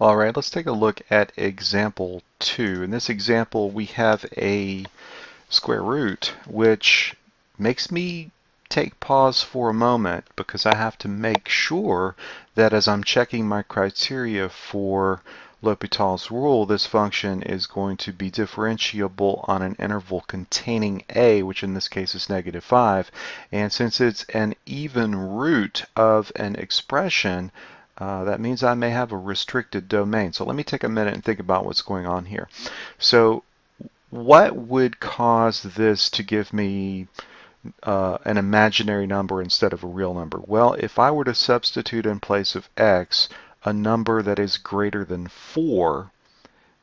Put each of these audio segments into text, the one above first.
All right, let's take a look at example 2. In this example, we have a square root, which makes me take pause for a moment because I have to make sure that as I'm checking my criteria for L'Hopital's rule, this function is going to be differentiable on an interval containing a, which in this case is -5. And since it's an even root of an expression, that means I may have a restricted domain. So let me take a minute and think about what's going on here. So what would cause this to give me an imaginary number instead of a real number? Well, if I were to substitute in place of x a number that is greater than 4,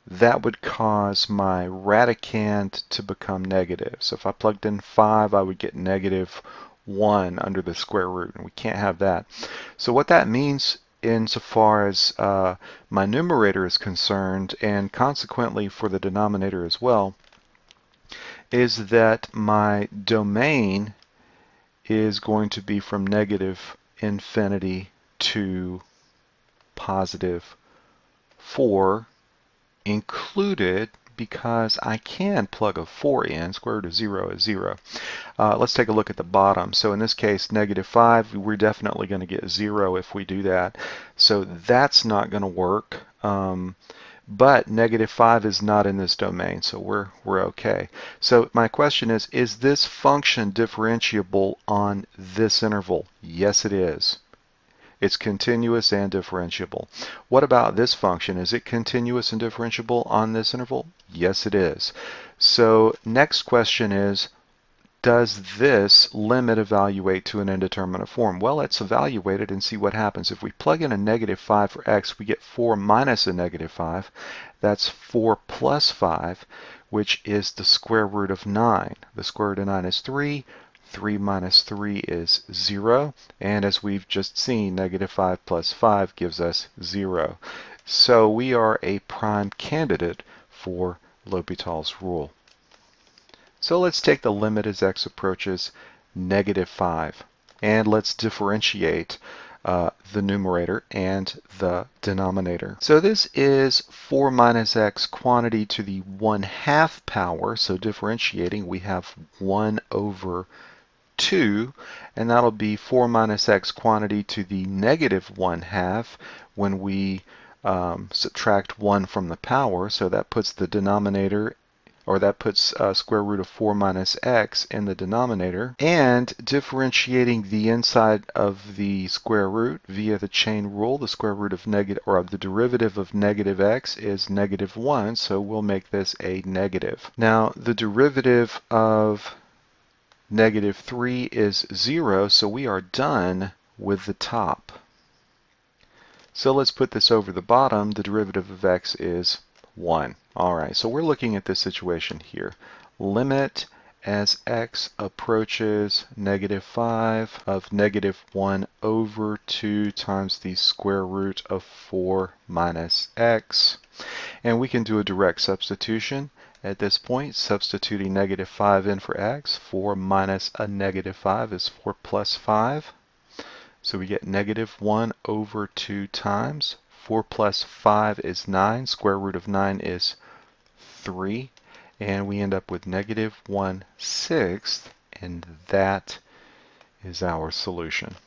that would cause my radicand to become negative. So if I plugged in 5, I would get -1 under the square root, and we can't have that. So what that means insofar as my numerator is concerned, and consequently for the denominator as well, is that my domain is going to be from -infinity to +4, included because I can plug a 4 in. Square root of 0 is 0. Let's take a look at the bottom. So in this case, -5, we're definitely going to get 0 if we do that. So that's not going to work. But -5 is not in this domain, so we're okay. So my question is this function differentiable on this interval? Yes, it is. It's continuous and differentiable. What about this function? Is it continuous and differentiable on this interval? Yes, it is. So next question is, does this limit evaluate to an indeterminate form? Well, let's evaluate it and see what happens. If we plug in a -5 for x, we get 4 minus a -5. That's 4 plus 5, which is the square root of 9. The square root of 9 is 3. 3 minus 3 is 0. And as we've just seen, -5 plus 5 gives us 0. So we are a prime candidate for L'Hopital's rule. So let's take the limit as x approaches -5, and let's differentiate the numerator and the denominator. So this is 4 minus x quantity to the 1/2 power. So differentiating, we have 1 over 2, and that'll be 4 minus x quantity to the -1/2 when we subtract 1 from the power. So that puts the denominator, or that puts square root of 4 minus x in the denominator, and differentiating the inside of the square root via the chain rule, the square root of the derivative of -x is -1, so we'll make this a negative. Now the derivative of -3 is 0, so we are done with the top. So let's put this over the bottom. The derivative of x is 1. All right, so we're looking at this situation here. Limit as x approaches -5 of -1 over 2 times the square root of 4 minus x. And we can do a direct substitution. At this point, substituting -5 in for x, 4 minus a -5 is 4 plus 5. So we get -1 over 2 times. 4 plus 5 is 9. Square root of 9 is 3. And we end up with -1/6, and that is our solution.